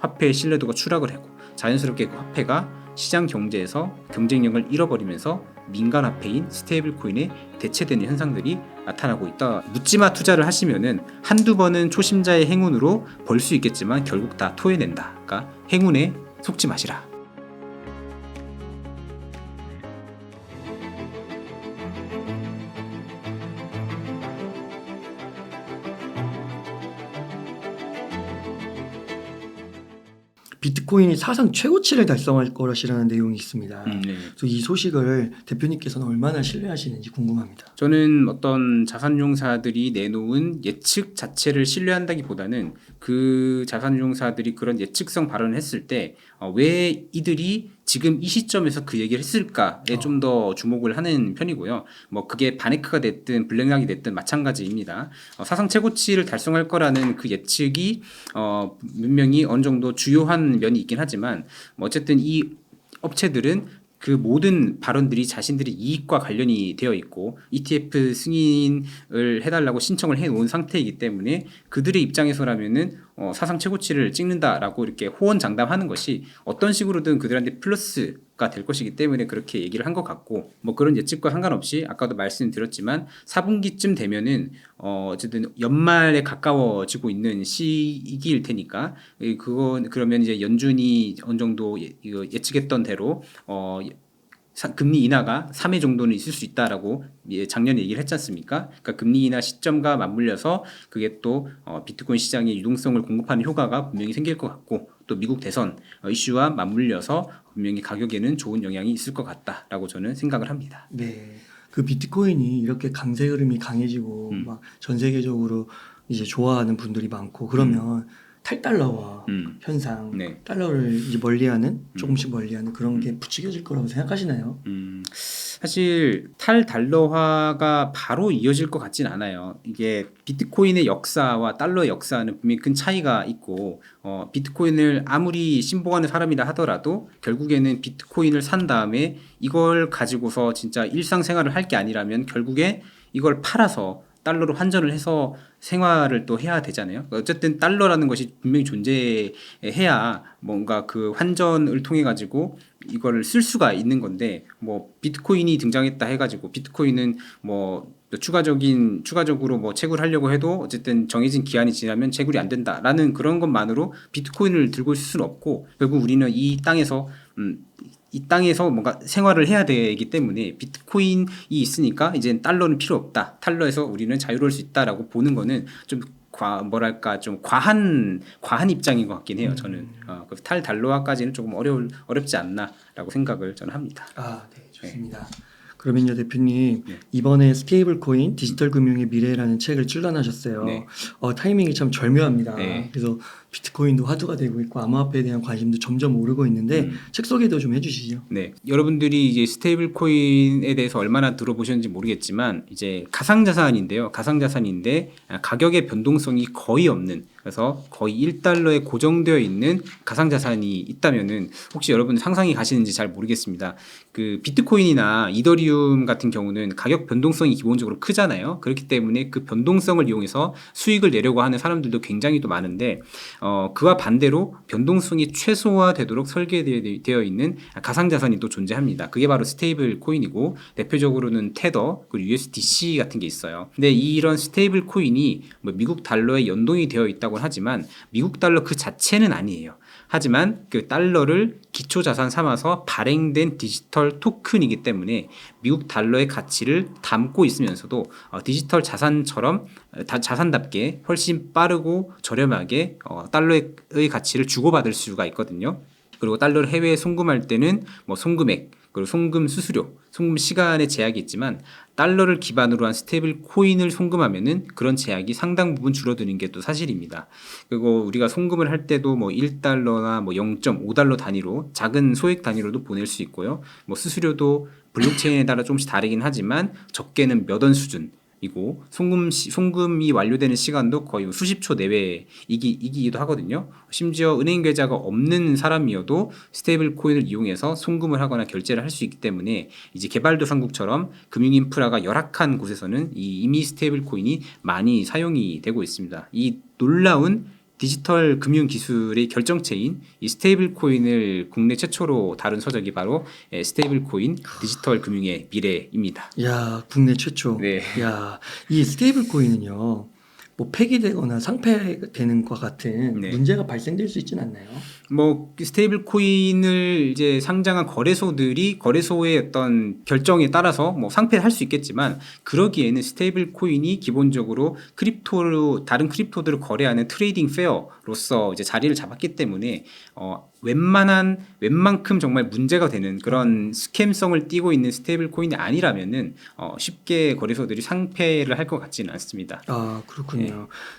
화폐의 신뢰도가 추락을 하고 자연스럽게 그 화폐가 시장 경제에서 경쟁력을 잃어버리면서 민간 화폐인 스테이블 코인에 대체되는 현상들이 나타나고 있다. 묻지마 투자를 하시면은 한두 번은 초심자의 행운으로 벌 수 있겠지만 결국 다 토해낸다. 그러니까 행운에 속지 마시라. 비트코인이 사상 최고치를 달성할 것이라는 내용이 있습니다. 네. 그래서 이 소식을 대표님께서는 얼마나 신뢰하시는지 궁금합니다. 저는 어떤 자산운용사들이 내놓은 예측 자체를 신뢰한다기보다는 그 자산운용사들이 그런 예측성 발언을 했을 때 왜 이들이 지금 이 시점에서 그 얘기를 했을까에 좀 더 주목을 하는 편이고요. 뭐 그게 바네크가 됐든 블랙락이 됐든 마찬가지입니다. 사상 최고치를 달성할 거라는 그 예측이 분명히 어느 정도 주요한 면이 있긴 하지만 어쨌든 이 업체들은 그 모든 발언들이 자신들의 이익과 관련이 되어 있고 ETF 승인을 해달라고 신청을 해놓은 상태이기 때문에 그들의 입장에서라면은 사상 최고치를 찍는다라고 이렇게 호언장담하는 것이 어떤 식으로든 그들한테 플러스가 될 것이기 때문에 그렇게 얘기를 한 것 같고 뭐 그런 예측과 상관없이 아까도 말씀드렸지만 4분기쯤 되면은 어쨌든 연말에 가까워지고 있는 시기일 테니까 그러면 이제 연준이 어느 정도 예측했던 대로 금리 인하가 3회 정도는 있을 수 있다라고 작년에 얘기를 했지 않습니까? 그러니까 금리 인하 시점과 맞물려서 그게 또 비트코인 시장의 유동성을 공급하는 효과가 분명히 생길 것 같고 또 미국 대선 이슈와 맞물려서 분명히 가격에는 좋은 영향이 있을 것 같다라고 저는 생각을 합니다. 네, 그 비트코인이 이렇게 강세 흐름이 강해지고 막 전 세계적으로 이제 좋아하는 분들이 많고 그러면 탈달러와 현상, 네. 달러를 이제 멀리하는 조금씩 멀리하는 그런 게 부추겨질 거라고 생각하시나요? 사실 탈달러화가 바로 이어질 것 같진 않아요. 이게 비트코인의 역사와 달러의 역사는 분명히 큰 차이가 있고 비트코인을 아무리 신봉하는 사람이라 하더라도 결국에는 비트코인을 산 다음에 이걸 가지고서 진짜 일상생활을 할 게 아니라면 결국에 이걸 팔아서 달러로 환전을 해서 생활을 또 해야 되잖아요. 어쨌든 달러라는 것이 분명히 존재해야 뭔가 그 환전을 통해 가지고 이거를 쓸 수가 있는 건데 뭐 비트코인이 등장했다 해가지고 비트코인은 뭐 추가적으로 뭐 채굴 하려고 해도 어쨌든 정해진 기한이 지나면 채굴이 안 된다라는 그런 것만으로 비트코인을 들고 있을 수는 없고 결국 우리는 이 땅에서 뭔가 생활을 해야 되기 때문에 비트코인이 있으니까 이제 달러는 필요 없다. 달러에서 우리는 자유로울 수 있다라고 보는 거는 좀 좀 과한 입장인 것 같긴 해요. 저는 탈달러화까지는 조금 어렵지 않나라고 생각을 저는 합니다. 네, 좋습니다. 그러면요 대표님 이번에 스테이블 코인 디지털 금융의 미래라는 책을 출간하셨어요. 네. 타이밍이 참 절묘합니다. 네. 그래서 비트코인도 화두가 되고 있고 암호화폐에 대한 관심도 점점 오르고 있는데 책 소개도 좀 해주시죠. 네, 여러분들이 이제 스테이블 코인에 대해서 얼마나 들어보셨는지 모르겠지만 이제 가상자산인데요. 가상자산인데 가격의 변동성이 거의 없는 그래서 거의 1달러에 고정되어 있는 가상자산이 있다면은 혹시 여러분 상상이 가시는지 잘 모르겠습니다. 그 비트코인이나 이더리움 같은 경우는 가격 변동성이 기본적으로 크잖아요. 그렇기 때문에 그 변동성을 이용해서 수익을 내려고 하는 사람들도 굉장히 또 많은데 그와 반대로 변동성이 최소화되도록 설계되어 있는 가상자산이 또 존재합니다. 그게 바로 스테이블 코인이고 대표적으로는 테더 그리고 USDC 같은 게 있어요. 근데 이런 스테이블 코인이 뭐 미국 달러에 연동이 되어 있다고 하지만 미국 달러 그 자체는 아니에요. 하지만 그 달러를 기초 자산 삼아서 발행된 디지털 토큰이기 때문에 미국 달러의 가치를 담고 있으면서도 디지털 자산처럼 자산답게 훨씬 빠르고 저렴하게 달러의 가치를 주고받을 수가 있거든요. 그리고 달러를 해외에 송금할 때는 뭐 송금액 그리고 송금 수수료, 송금 시간의 제약이 있지만 달러를 기반으로 한 스테이블 코인을 송금하면은 그런 제약이 상당 부분 줄어드는 게 또 사실입니다. 그리고 우리가 송금을 할 때도 뭐 1달러나 뭐 0.5달러 단위로 작은 소액 단위로도 보낼 수 있고요. 뭐 수수료도 블록체인에 따라 조금씩 다르긴 하지만 적게는 몇 원 수준이고 송금이 완료되는 시간도 거의 수십 초 내외이기도 하거든요. 심지어 은행 계좌가 없는 사람이어도 스테이블 코인을 이용해서 송금을 하거나 결제를 할 수 있기 때문에 이제 개발도상국처럼 금융 인프라가 열악한 곳에서는 이미 스테이블 코인이 많이 사용이 되고 있습니다. 이 놀라운 디지털 금융 기술의 결정체인 이 스테이블 코인을 국내 최초로 다룬 서적이 바로 스테이블 코인 디지털 금융의 미래입니다. 야, 국내 최초. 네. 야, 이 스테이블 코인은요. 뭐 폐기되거나 상폐되는 것 같은 네. 문제가 발생될 수 있지는 않나요? 뭐 스테이블 코인을 이제 상장한 거래소들이 거래소의 어떤 결정에 따라서 뭐 상폐할 수 있겠지만 그러기에는 스테이블 코인이 기본적으로 크립토로 다른 크립토들을 거래하는 트레이딩 페어로서 이제 자리를 잡았기 때문에 웬만큼 정말 문제가 되는 그런 스캠성을 띠고 있는 스테이블 코인이 아니라면은 쉽게 거래소들이 상폐를 할 것 같지는 않습니다. 아, 그렇군요. 네.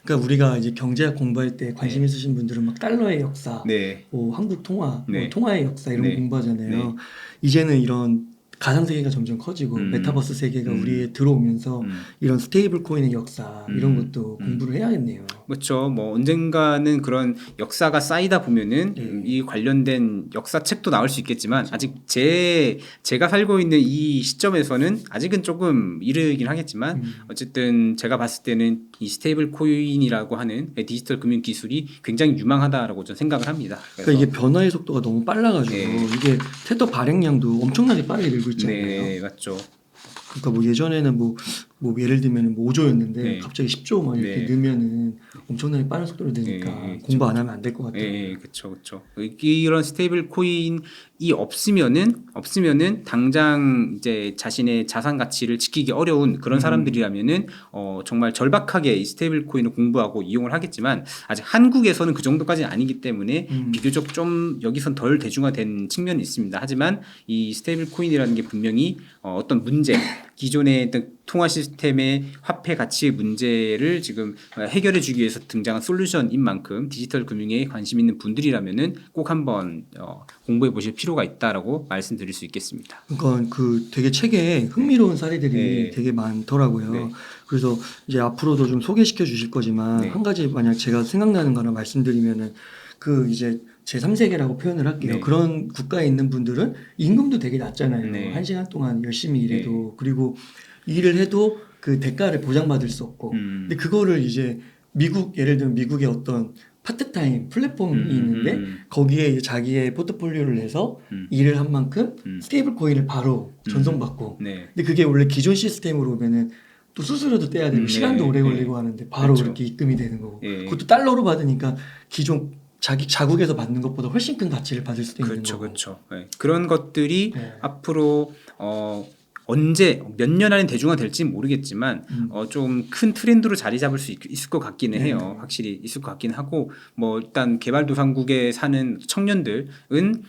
그러니까 우리가 이제 경제학 공부할 때 관심 있으신 분들은 막 달러의 역사, 네. 뭐 한국 통화, 네. 뭐 통화의 역사 이런 네. 거 공부하잖아요. 네. 이제는 이런 가상 세계가 점점 커지고 메타버스 세계가 우리에 들어오면서 이런 스테이블 코인의 역사 이런 것도 공부를 해야겠네요. 그렇죠. 뭐 언젠가는 그런 역사가 쌓이다 보면은 이 관련된 역사책도 나올 수 있겠지만 아직 제가 살고 있는 이 시점에서는 아직은 조금 이르긴 하겠지만 어쨌든 제가 봤을 때는 이 스테이블 코인이라고 하는 디지털 금융 기술이 굉장히 유망하다라고 저는 생각을 합니다. 그러니까 이게 변화의 속도가 너무 빨라가지고 네. 이게 테더 발행량도 엄청나게 빠르게 늘고 있지 않나요? 네, 맞죠. 그러니까 뭐 예전에는 뭐 예를 들면 뭐 5조였는데 네. 갑자기 10조 막 이렇게 네. 넣으면은 엄청나게 빠른 속도로 되니까 네, 공부 안 하면 안 될 것 같아요. 예, 그렇죠. 이런 스테이블 코인이 없으면은 당장 이제 자신의 자산 가치를 지키기 어려운 그런 사람들이라면은 정말 절박하게 이 스테이블 코인을 공부하고 이용을 하겠지만 아직 한국에서는 그 정도까지는 아니기 때문에 비교적 좀 여기선 덜 대중화된 측면이 있습니다. 하지만 이 스테이블 코인이라는 게 분명히 어떤 문제, 기존의 어떤 통화 시스템의 화폐 가치의 문제를 지금 해결해 주기 위해서 등장한 솔루션인 만큼 디지털 금융에 관심 있는 분들이라면은 꼭 한번 공부해 보실 필요가 있다라고 말씀드릴 수 있겠습니다. 그러니까 그 되게 책에 흥미로운 사례들이 네. 되게 많더라고요. 네. 그래서 이제 앞으로도 좀 소개시켜 주실 거지만 네. 한 가지 만약 제가 생각나는 거 하나 말씀드리면은 그 이제 제3세계라고 표현을 할게요. 네. 그런 국가에 있는 분들은 임금도 되게 낮잖아요. 네. 1시간 동안 열심히 일해도 그리고 일을 해도 그 대가를 보장받을 수 없고 근데 그거를 이제 미국 예를 들면 미국의 어떤 파트타임 플랫폼이 있는데 거기에 이제 자기의 포트폴리오를 내서 일을 한 만큼 스테이블 코인을 바로 전송받고 네. 근데 그게 원래 기존 시스템으로 오면은 또 수수료도 떼야 되고 시간도 오래 걸리고 하는데 바로 그렇죠. 그렇게 입금이 되는 거고 예. 그것도 달러로 받으니까 기존 자기 자국에서 받는 것보다 훨씬 큰 가치를 받을 수도 있는 거고 그렇죠. 네. 그런 것들이 네. 앞으로 언제 몇 년 안에 대중화될지는 모르겠지만 좀 큰 트렌드로 자리 잡을 수 있을 것 같기는 해요. 확실히 있을 것 같긴 하고 뭐 일단 개발도상국에 사는 청년들은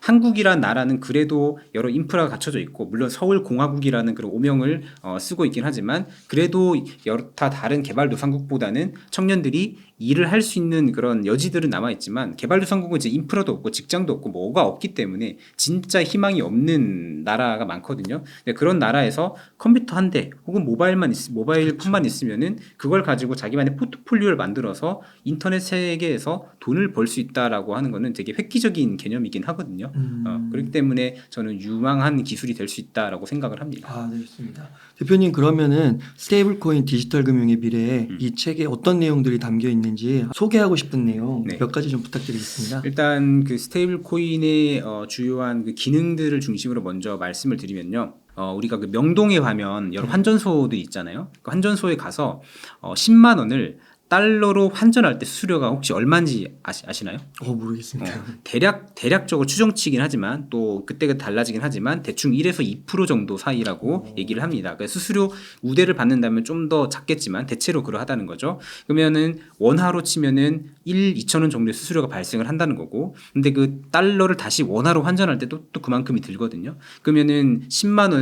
한국이란 나라는 그래도 여러 인프라가 갖춰져 있고 물론 서울공화국이라는 그런 오명을 쓰고 있긴 하지만 그래도 여러 다른 개발도상국보다는 청년들이 일을 할 수 있는 그런 여지들은 남아 있지만 개발도상국은 이제 인프라도 없고 직장도 없고 뭐가 없기 때문에 진짜 희망이 없는 나라가 많거든요. 그런 나라에서 컴퓨터 한 대 혹은 모바일폰만 있으면은 그걸 가지고 자기만의 포트폴리오를 만들어서 인터넷 세계에서 돈을 벌 수 있다라고 하는 거는 되게 획기적인 개념이긴 하거든요. 그렇기 때문에 저는 유망한 기술이 될 수 있다라고 생각을 합니다. 아, 네, 좋습니다. 대표님 그러면은 스테이블 코인 디지털 금융의 미래에 이 책에 어떤 내용들이 담겨 있는지 소개하고 싶은 내용 네. 몇 가지 좀 부탁드리겠습니다. 일단 그 스테이블 코인의 주요한 그 기능들을 중심으로 먼저 말씀을 드리면요. 우리가 그 명동에 가면 여러 환전소들이 있잖아요. 그 환전소에 가서 10만 원을 달러로 환전할 때 수수료가 혹시 얼마인지 아시나요? 모르겠습니다. 대략적으로 추정치긴 하지만 또 그때가 달라지긴 하지만 대충 1에서 2% 정도 사이라고 얘기를 합니다. 그러니까 수수료 우대를 받는다면 좀 더 작겠지만 대체로 그러하다는 거죠. 그러면은 원화로 치면은 2천 원 정도의 수수료가 발생을 한다는 거고, 근데 그 달러를 다시 원화로 환전할 때도 또 그만큼이 들거든요. 그러면은 10만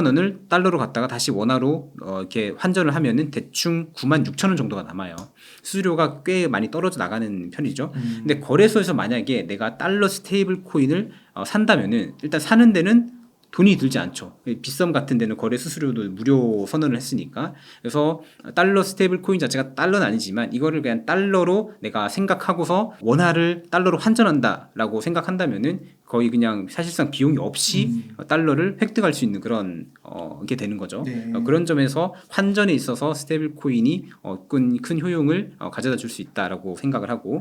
원을 달러로 갖다가 다시 원화로 이렇게 환전을 하면은 대충 96,000원 정도가 남아요. 수수료가 꽤 많이 떨어져 나가는 편이죠. 근데 거래소에서 만약에 내가 달러 스테이블 코인을 산다면은 일단 사는 데는 돈이 들지 않죠. 빗썸 같은 데는 거래 수수료도 무료 선언을 했으니까. 그래서 달러 스테이블 코인 자체가 달러는 아니지만 이거를 그냥 달러로 내가 생각하고서 원화를 달러로 환전한다라고 생각한다면은 거의 그냥 사실상 비용이 없이 달러를 획득할 수 있는 그런 게 되는 거죠. 네. 그런 점에서 환전에 있어서 스테이블 코인이 큰 효용을 가져다 줄 수 있다라고 생각을 하고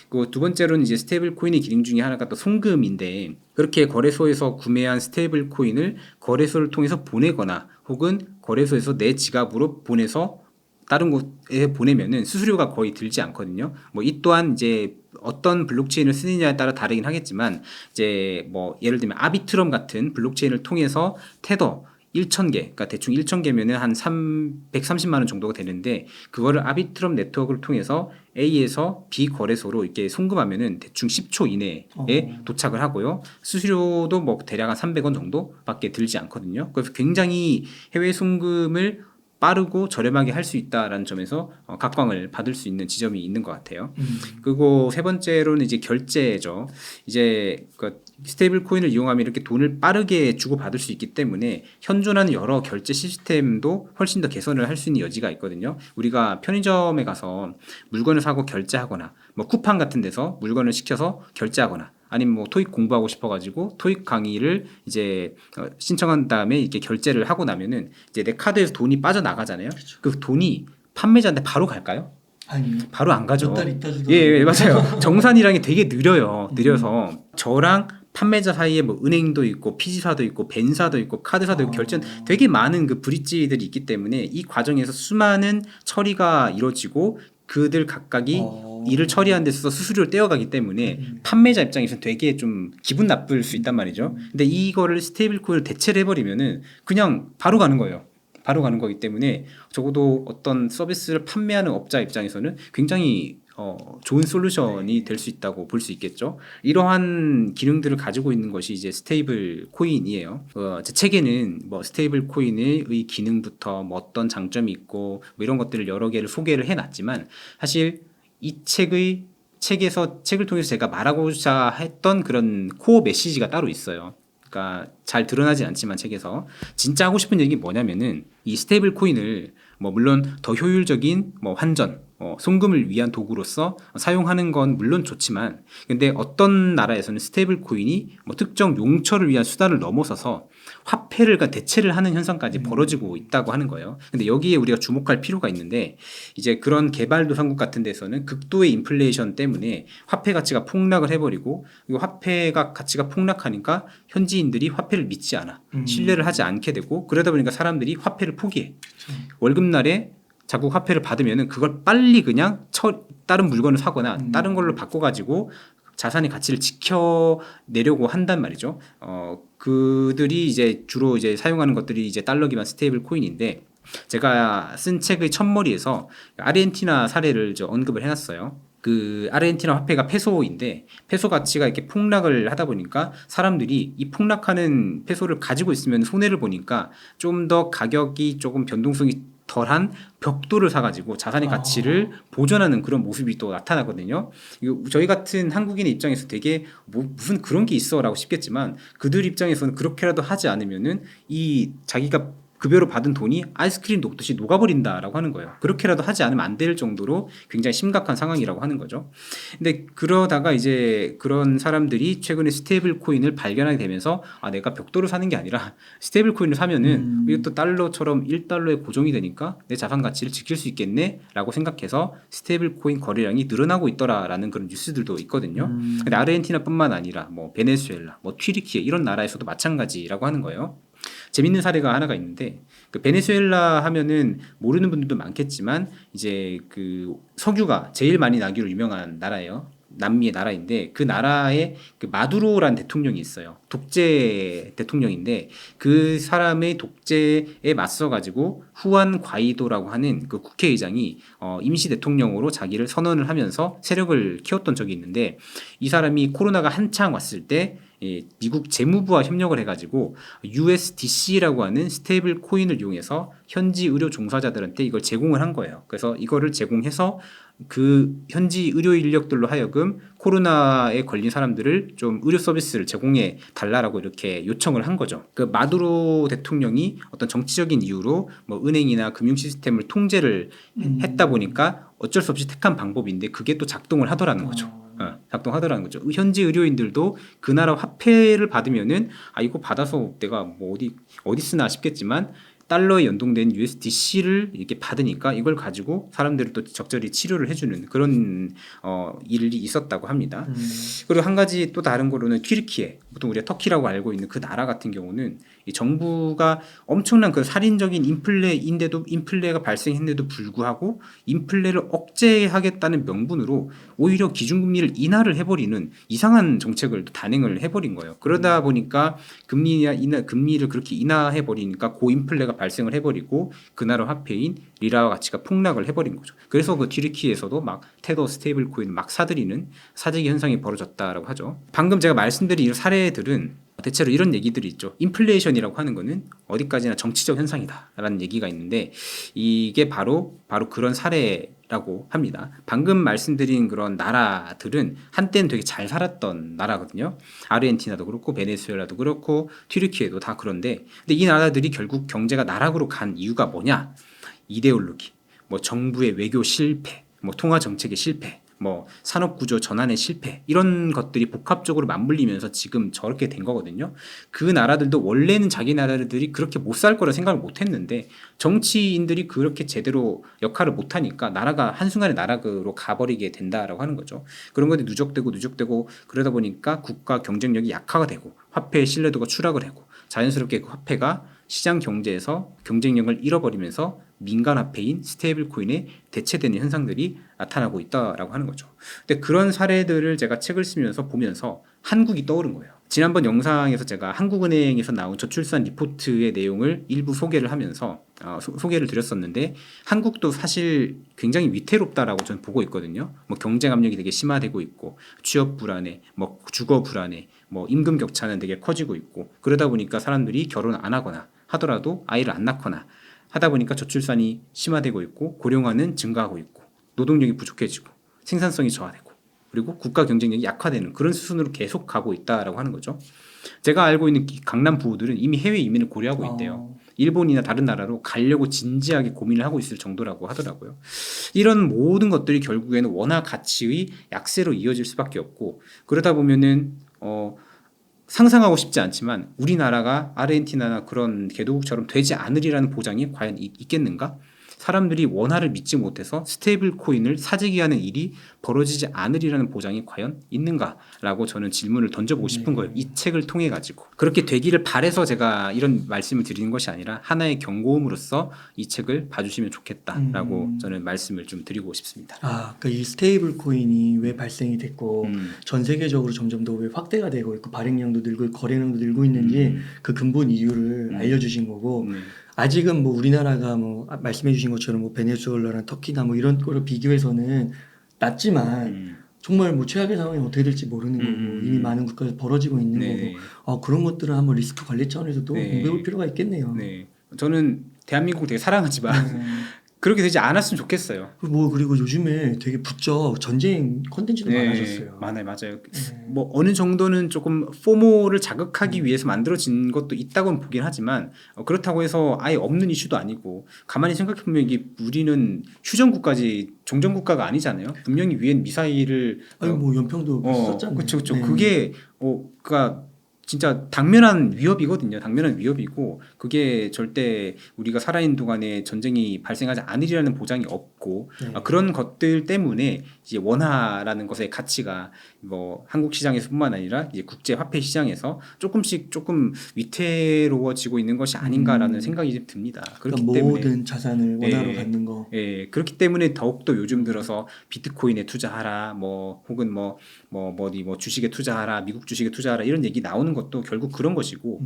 그 두 번째로는 이제 스테이블 코인의 기능 중에 하나가 또 송금인데 그렇게 거래소에서 구매한 스테이블 코인을 거래소를 통해서 보내거나 혹은 거래소에서 내 지갑으로 보내서 다른 곳에 보내면은 수수료가 거의 들지 않거든요. 뭐 이 또한 이제 어떤 블록체인을 쓰느냐에 따라 다르긴 하겠지만 이제 뭐 예를 들면 아비트럼 같은 블록체인을 통해서 테더 1,000개, 그러니까 대충 1,000개면은 한 130만 원 정도가 되는데 그거를 아비트럼 네트워크를 통해서 A에서 B 거래소로 이렇게 송금하면은 대충 10초 이내에 도착을 하고요. 수수료도 뭐 대략 한 300원 정도밖에 들지 않거든요. 그래서 굉장히 해외 송금을 빠르고 저렴하게 할 수 있다라는 점에서 각광을 받을 수 있는 지점이 있는 것 같아요. 그리고 세 번째로는 이제 결제죠. 이제 그 스테이블 코인을 이용하면 이렇게 돈을 빠르게 주고 받을 수 있기 때문에 현존하는 여러 결제 시스템도 훨씬 더 개선을 할 수 있는 여지가 있거든요. 우리가 편의점에 가서 물건을 사고 결제하거나 뭐 쿠팡 같은 데서 물건을 시켜서 결제하거나 아니면 뭐 토익 공부하고 싶어가지고 토익 강의를 이제 신청한 다음에 이렇게 결제를 하고 나면은 이제 내 카드에서 돈이 빠져나가잖아요. 그렇죠. 그 돈이 판매자한테 바로 갈까요? 아니요. 바로 안 가죠. 몇 달 있다 주더라고요. 예, 맞아요. 정산이랑이 되게 느려요. 느려서 저랑 판매자 사이에 뭐 은행도 있고 피지사도 있고 벤사도 있고 카드사도 있고 결제 되게 많은 그 브릿지들이 있기 때문에 이 과정에서 수많은 처리가 이루어지고 그들 각각이 일을 처리하는 데 있어서 수수료를 떼어가기 때문에 판매자 입장에서는 되게 좀 기분 나쁠 수 있단 말이죠. 근데 이거를 스테이블 코인을 대체를 해버리면은 그냥 바로 가는 거예요. 바로 가는 거기 때문에 적어도 어떤 서비스를 판매하는 업자 입장에서는 굉장히 좋은 솔루션이 될 수 있다고 볼 수 있겠죠. 이러한 기능들을 가지고 있는 것이 이제 스테이블 코인이에요. 제 책에는 뭐 스테이블 코인의 기능부터 뭐 어떤 장점이 있고 뭐 이런 것들을 여러 개를 소개를 해놨지만 사실 이 책에서 책을 통해서 제가 말하고자 했던 그런 코어 메시지가 따로 있어요. 그러니까 잘 드러나진 않지만 책에서 진짜 하고 싶은 얘기 뭐냐면은 이 스테이블 코인을 뭐 물론 더 효율적인 뭐 환전, 송금을 위한 도구로서 사용하는 건 물론 좋지만 근데 어떤 나라에서는 스테이블 코인이 뭐 특정 용처를 위한 수단을 넘어서서 화폐를 대체를 하는 현상까지 벌어지고 있다고 하는 거예요. 근데 여기에 우리가 주목할 필요가 있는데 이제 그런 개발도상국 같은 데서는 극도의 인플레이션 때문에 화폐 가치가 폭락을 해버리고 그리고 화폐가 가치가 폭락하니까 현지인들이 화폐를 믿지 않아 신뢰를 하지 않게 되고 그러다 보니까 사람들이 화폐를 포기해. 월급날에 자국 화폐를 받으면은 그걸 빨리 그냥 다른 물건을 사거나 다른 걸로 바꿔가지고 자산의 가치를 지켜내려고 한단 말이죠. 그들이 이제 주로 이제 사용하는 것들이 이제 달러 기반 스테이블 코인인데 제가 쓴 책의 첫머리에서 아르헨티나 사례를 언급을 해놨어요. 그 아르헨티나 화폐가 페소인데 페소 가치가 이렇게 폭락을 하다 보니까 사람들이 이 폭락하는 페소를 가지고 있으면 손해를 보니까 좀 더 가격이 조금 변동성이 덜한 벽돌을 사가지고 자산의 가치를 보존하는 그런 모습이 또 나타나거든요. 저희 같은 한국인의 입장에서 되게 무슨 그런 게 있어라고 싶겠지만 그들 입장에서는 그렇게라도 하지 않으면은 이 자기가 급여로 받은 돈이 아이스크림 녹듯이 녹아버린다라고 하는 거예요. 그렇게라도 하지 않으면 안 될 정도로 굉장히 심각한 상황이라고 하는 거죠. 근데 그러다가 이제 그런 사람들이 최근에 스테이블 코인을 발견하게 되면서 내가 벽돌을 사는 게 아니라 스테이블 코인을 사면은 이것도 달러처럼 1달러에 고정이 되니까 내 자산 가치를 지킬 수 있겠네라고 생각해서 스테이블 코인 거래량이 늘어나고 있더라라는 그런 뉴스들도 있거든요. 근데 아르헨티나뿐만 아니라 뭐 베네수엘라, 뭐 튀르키예 이런 나라에서도 마찬가지라고 하는 거예요. 재밌는 사례가 하나가 있는데 그 베네수엘라 하면은 모르는 분들도 많겠지만 이제 그 석유가 제일 많이 나기로 유명한 나라예요. 남미의 나라인데 그 나라에 그 마두로라는 대통령이 있어요. 독재 대통령인데 그 사람의 독재에 맞서 가지고 후안 과이도라고 하는 그 국회의장이 임시 대통령으로 자기를 선언을 하면서 세력을 키웠던 적이 있는데 이 사람이 코로나가 한창 왔을 때 미국 재무부와 협력을 해가지고 USDC라고 하는 스테이블 코인을 이용해서 현지 의료 종사자들한테 이걸 제공을 한 거예요. 그래서 이거를 제공해서 그 현지 의료 인력들로 하여금 코로나에 걸린 사람들을 좀 의료 서비스를 제공해 달라라고 이렇게 요청을 한 거죠. 그 마두로 대통령이 어떤 정치적인 이유로 뭐 은행이나 금융 시스템을 통제를 했다 보니까 어쩔 수 없이 택한 방법인데 그게 또 작동을 하더라는 거죠. 작동하더라는 거죠. 현지 의료인들도 그 나라 화폐를 받으면은 이거 받아서 내가 뭐 어디 쓰나 싶겠지만 달러에 연동된 USDC를 이렇게 받으니까 이걸 가지고 사람들을 또 적절히 치료를 해주는 그런 일이 있었다고 합니다. 그리고 한 가지 또 다른 거로는 튀르키예, 보통 우리가 터키라고 알고 있는 그 나라 같은 경우는 이 정부가 엄청난 그 살인적인 인플레가 발생했는데도 불구하고 인플레를 억제하겠다는 명분으로 오히려 기준금리를 인하를 해버리는 이상한 정책을 단행을 해버린 거예요. 그러다 보니까 금리를 그렇게 인하해버리니까 고인플레가 발생을 해버리고 그 나라 화폐인 리라와 가치가 폭락을 해버린 거죠. 그래서 그 튀르키예에서도 막 테더 스테이블 코인을 막 사들이는 사재기 현상이 벌어졌다라고 하죠. 방금 제가 말씀드린 이 사례들은 대체로 이런 얘기들이 있죠. 인플레이션이라고 하는 거는 어디까지나 정치적 현상이다라는 얘기가 있는데 이게 바로 그런 사례라고 합니다. 방금 말씀드린 그런 나라들은 한때는 되게 잘 살았던 나라거든요. 아르헨티나도 그렇고 베네수엘라도 그렇고 튀르키예도 다 그런데 근데 이 나라들이 결국 경제가 나락으로 간 이유가 뭐냐? 이데올로기, 뭐 정부의 외교 실패, 뭐 통화 정책의 실패, 뭐 산업구조 전환의 실패 이런 것들이 복합적으로 맞물리면서 지금 저렇게 된 거거든요. 그 나라들도 원래는 자기 나라들이 그렇게 못 살 거라 생각을 못 했는데 정치인들이 그렇게 제대로 역할을 못 하니까 나라가 한순간에 나락으로 가버리게 된다라고 하는 거죠. 그런 것들이 누적되고 그러다 보니까 국가 경쟁력이 약화가 되고 화폐의 신뢰도가 추락을 하고 자연스럽게 그 화폐가 시장 경제에서 경쟁력을 잃어버리면서 민간 화폐인 스테이블 코인에 대체되는 현상들이 나타나고 있다라고 하는 거죠. 근데 그런 사례들을 제가 책을 쓰면서 보면서 한국이 떠오른 거예요. 지난번 영상에서 제가 한국은행에서 나온 저출산 리포트의 내용을 일부 소개를 하면서 소개를 드렸었는데 한국도 사실 굉장히 위태롭다라고 저는 보고 있거든요. 뭐 경쟁 압력이 되게 심화되고 있고 취업 불안에 뭐 주거 불안에 뭐 임금 격차는 되게 커지고 있고 그러다 보니까 사람들이 결혼 안 하거나 하더라도 아이를 안 낳거나 하다 보니까 저출산이 심화되고 있고 고령화는 증가하고 있고 노동력이 부족해지고 생산성이 저하되고 그리고 국가 경쟁력이 약화되는 그런 수순으로 계속 가고 있다라고 하는 거죠. 제가 알고 있는 강남 부부들은 이미 해외 이민을 고려하고 있대요. 일본이나 다른 나라로 가려고 진지하게 고민을 하고 있을 정도라고 하더라고요. 이런 모든 것들이 결국에는 원화 가치의 약세로 이어질 수밖에 없고 그러다 보면은 상상하고 싶지 않지만 우리나라가 아르헨티나나 그런 개도국처럼 되지 않으리라는 보장이 과연 있겠는가? 사람들이 원화를 믿지 못해서 스테이블 코인을 사재기하는 일이 벌어지지 않으리라는 보장이 과연 있는가라고 저는 질문을 던져보고 싶은 거예요. 이 책을 통해 가지고 그렇게 되기를 바래서 제가 이런 말씀을 드리는 것이 아니라 하나의 경고음으로써 이 책을 봐주시면 좋겠다라고 저는 말씀을 좀 드리고 싶습니다. 그러니까 이 스테이블 코인이 왜 발생이 됐고 전 세계적으로 점점 더 왜 확대가 되고 있고 발행량도 늘고 거래량도 늘고 있는지 그 근본 이유를 알려주신 거고 아직은 뭐 우리나라가 뭐 말씀해주신 것처럼 뭐 베네수엘라나 터키나 뭐 이런 거를 비교해서는 낮지만 정말 뭐 최악의 상황이 어떻게 될지 모르는 거고 이미 많은 국가에서 벌어지고 있는 거고 그런 것들은 한번 리스크 관리 차원에서도 공부해볼 필요가 있겠네요. 네, 저는 대한민국 되게 사랑하지만 그렇게 되지 않았으면 좋겠어요. 그리고 요즘에 되게 부쩍 전쟁 콘텐츠도 많아졌어요. 맞아요. 뭐 어느 정도는 조금 포모를 자극하기 위해서 만들어진 것도 있다고는 보긴 하지만 그렇다고 해서 아예 없는 이슈도 아니고 가만히 생각해 보면 이게 우리는 휴전국까지 종전국가가 아니잖아요. 분명히 위엔 미사일을 뭐 연평도 썼잖아요. 그렇죠. 그게 그러니까 진짜 당면한 위협이거든요. 당면한 위협이고 그게 절대 우리가 살아있는 동안에 전쟁이 발생하지 않으리라는 보장이 없고 그런 것들 때문에 이제 원화라는 것의 가치가 뭐 한국 시장에서뿐만 아니라 이제 국제 화폐 시장에서 조금 위태로워지고 있는 것이 아닌가라는 생각이 좀 듭니다. 그렇기 때문에 모든 자산을 원화로 갖는 거. 그렇기 때문에 더욱더 요즘 들어서 비트코인에 투자하라, 뭐 혹은 뭐 주식에 투자하라, 미국 주식에 투자하라 이런 얘기 나오는 것도 결국 그런 것이고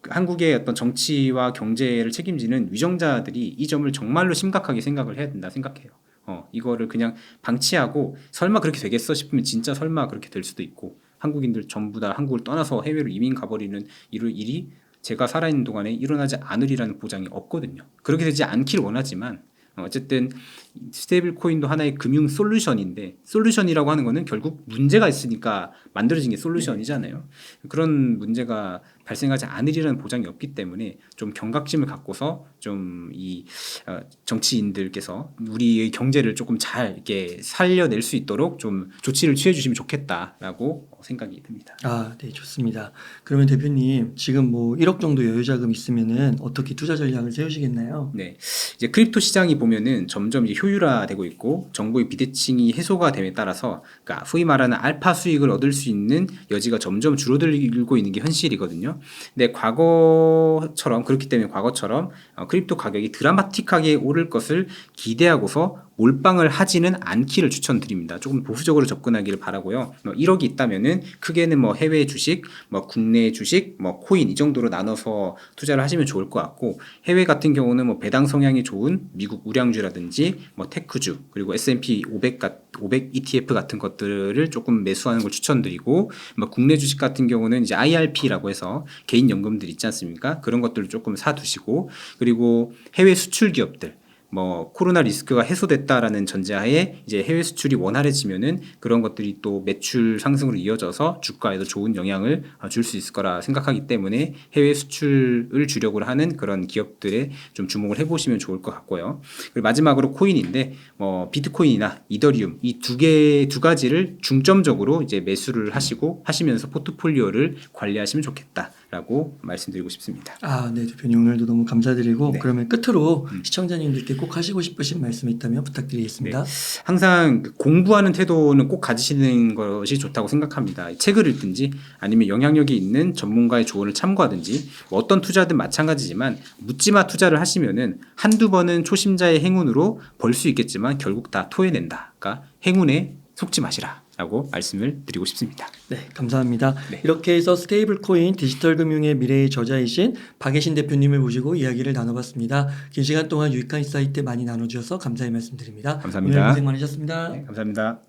한국의 어떤 정치와 경제를 책임지는 위정자들이 이 점을 정말로 심각하게 생각을 해야 된다 생각해요. 이거를 그냥 방치하고 설마 그렇게 되겠어 싶으면 진짜 설마 그렇게 될 수도 있고 한국인들 전부 다 한국을 떠나서 해외로 이민 가버리는 일이 제가 살아있는 동안에 일어나지 않으리라는 보장이 없거든요. 그렇게 되지 않길 원하지만 어쨌든 스테이블 코인도 하나의 금융 솔루션인데 솔루션이라고 하는 거는 결국 문제가 있으니까 만들어진 게 솔루션이잖아요. 그런 문제가 발생하지 않으리라는 보장이 없기 때문에 좀 경각심을 갖고서 좀 이 정치인들께서 우리의 경제를 조금 잘 이렇게 살려낼 수 있도록 좀 조치를 취해 주시면 좋겠다라고 생각이 듭니다. 아, 네, 좋습니다. 그러면 대표님 지금 뭐 1억 정도 여유 자금 있으면은 어떻게 투자 전략을 세우시겠나요? 네, 이제 크립토 시장이 보면은 점점 이제 효율화되고 있고 정보의 비대칭이 해소가 됨에 따라서 그러니까 소위 말하는 알파 수익을 얻을 수 있는 여지가 점점 줄어들고 있는 게 현실이거든요. 근데 과거처럼 그렇기 때문에 과거처럼 크립토 가격이 드라마틱하게 오를 것을 기대하고서 몰빵을 하지는 않기를 추천드립니다. 조금 보수적으로 접근하기를 바라고요. 1억이 있다면은 크게는 뭐 해외 주식, 뭐 국내 주식, 뭐 코인 이 정도로 나눠서 투자를 하시면 좋을 것 같고 해외 같은 경우는 뭐 배당 성향이 좋은 미국 우량주라든지 뭐 테크주 그리고 S&P 500 ETF 같은 것들을 조금 매수하는 걸 추천드리고 뭐 국내 주식 같은 경우는 이제 IRP라고 해서 개인 연금들 있지 않습니까? 그런 것들을 조금 사두시고 그리고 해외 수출 기업들 뭐 코로나 리스크가 해소됐다라는 전제하에 이제 해외 수출이 원활해지면은 그런 것들이 또 매출 상승으로 이어져서 주가에도 좋은 영향을 줄 수 있을 거라 생각하기 때문에 해외 수출을 주력으로 하는 그런 기업들에 좀 주목을 해보시면 좋을 것 같고요. 그리고 마지막으로 코인인데 뭐 비트코인이나 이더리움 이 두 가지를 중점적으로 이제 매수를 하시면서 포트폴리오를 관리하시면 좋겠다라고 말씀드리고 싶습니다. 아, 네, 대표님 오늘도 너무 감사드리고 네. 그러면 끝으로 시청자님들께 꼭 하시고 싶으신 말씀이 있다면 부탁드리겠습니다. 항상 공부하는 태도는 꼭 가지시는 것이 좋다고 생각합니다. 책을 읽든지 아니면 영향력이 있는 전문가의 조언을 참고하든지 뭐 어떤 투자든 마찬가지지만 묻지마 투자를 하시면은 한두 번은 초심자의 행운으로 벌 수 있겠지만 결국 다 토해낸다. 그러니까 행운에 속지 마시라. 라고 말씀을 드리고 싶습니다. 네, 감사합니다. 네. 이렇게 해서 스테이블 코인 디지털 금융의 미래의 저자이신 박예신 대표님을 모시고 이야기를 나눠봤습니다. 긴 시간 동안 유익한 인사이트 많이 나눠주셔서 감사의 말씀드립니다. 감사합니다. 오늘 고생 많으셨습니다. 네, 감사합니다.